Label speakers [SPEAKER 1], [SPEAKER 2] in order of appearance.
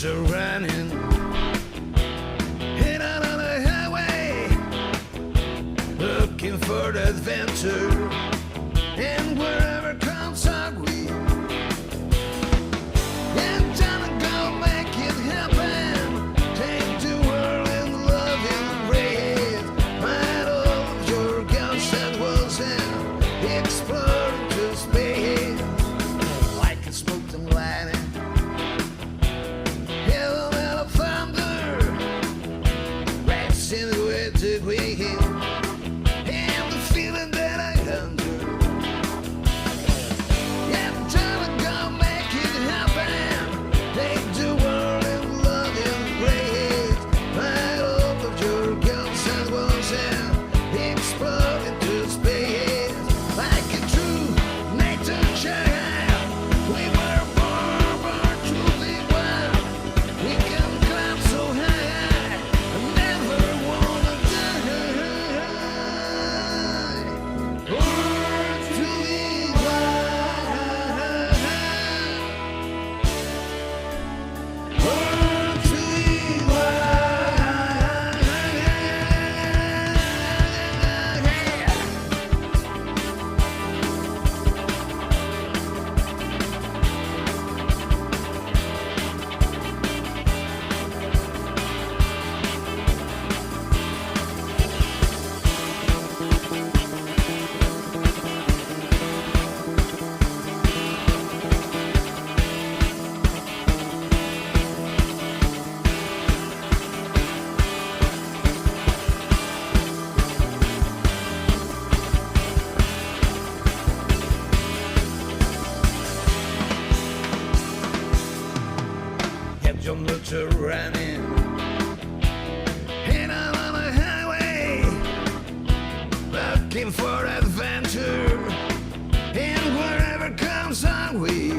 [SPEAKER 1] to running, head out on the highway, looking for adventure, and wherever comes hungry, and trying to go make it happen. Take the world and love and raise, fight all of your guns and walls and explore into space like a smoked and lightning. And the feeling that I hunger, yeah, I'm trying to go make it happen. Take the world and love and praise, fight all of your guns and walls and explode into space like a true nature child. We were born to live wild. We can climb so high, I never wanna your motor running, head out on the highway, looking for adventure, and wherever comes our way.